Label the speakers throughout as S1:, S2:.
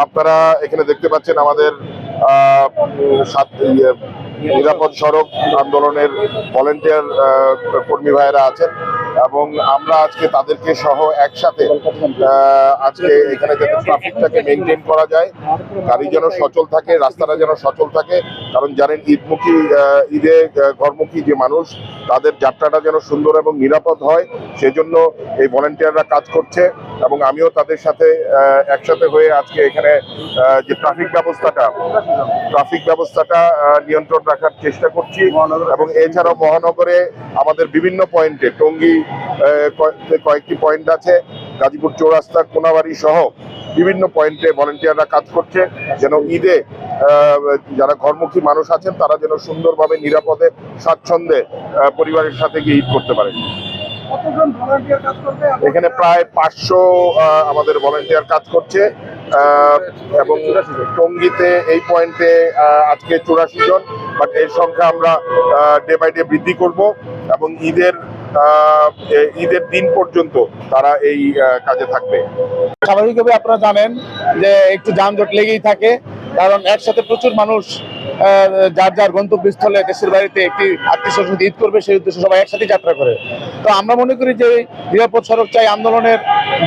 S1: আপনারা এখানে দেখতে পাচ্ছেন আমাদের নিরাপদ সড়ক আন্দোলনের ভলেন্টিয়ার কর্মী ভাইয়েরা আছেন এবং আমরা আজকে তাদেরকে সহ একসাথে আজকে এখানে যাতে ট্রাফিকটাকে মেনটেন করা যায়, গাড়ি যেন সচল থাকে, রাস্তাটা যেন সচল থাকে। কারণ জানেন ঈদে ঘরমুখী যে মানুষ, তাদের যাত্রাটা যেন সুন্দর এবং নিরাপদ হয়, সেজন্য এই ভলেন্টিয়াররা কাজ করছে এবং আমিও তাদের সাথে একসাথে হয়ে আজকে এখানে যে ট্রাফিক ব্যবস্থাটা নিয়ন্ত্রণ রাখার চেষ্টা করছি। এবং এছাড়াও মহানগরে আমাদের বিভিন্ন পয়েন্টে, টঙ্গী কয়েকটি পয়েন্ট আছে, গাজীপুর চৌরাস্তা, কোনাবাড়ি সহ বিভিন্ন পয়েন্টে ভলেন্টিয়াররা কাজ করছে যেন ঈদে যারা ঘরমুখী মানুষ আছেন তারা যেন সুন্দরভাবে, নিরাপদে, স্বাচ্ছন্দ্যে পরিবারের সাথে গিয়ে ঈদ করতে পারে। এখানে প্রায় 500 আমাদের ভলেন্টিয়ার কাজ করছে এবং টঙ্গীতে এই পয়েন্টে আজকে 84 জন, বাট এর সংখ্যা আমরা ডে বাই ডে বৃদ্ধি করব এবং ঈদের দিন পর্যন্ত তারা এই কাজে থাকবে।
S2: স্বাভাবিকভাবে আপনারা জানেন যে একটু যানজট লেগেই থাকে, কারণ একসাথে প্রচুর মানুষ যার যার গন্তব্যস্থলে দেশের বাড়িতে একটি আত্মীয়-স্বজন ঈদ করবে, সেই উদ্দেশ্যে সবাই একসাথে যাত্রা করে। তো আমরা মনে করি যে নিরাপদ সড়ক চাই আন্দোলনের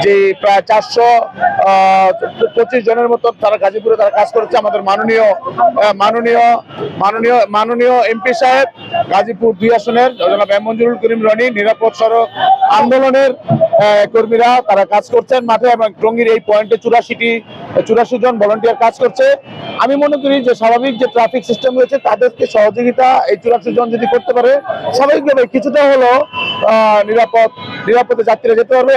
S2: যে প্রায় 425 জনের মতো তারা গাজীপুরে তারা কাজ করেছে। আমাদের মাননীয় এমপি সাহেব গাজীপুর 2 আসনের জনাব মঞ্জুরুল করিম রনি, নিরাপদ সড়ক আন্দোলনের কর্মীরা তারা কাজ করছেন মাঠে, এবং টঙ্গীর এই পয়েন্টে 84 জন ভলান্টিয়ার কাজ করছে। আমি মনে করি যে স্বাভাবিক যে ট্রাফিক সিস্টেম রয়েছে তাদেরকে সহযোগিতা এই 84 জন যদি করতে পারে, স্বাভাবিকভাবে কিছুটা হলো নিরাপদে যাত্রীরা যেতে পারবে।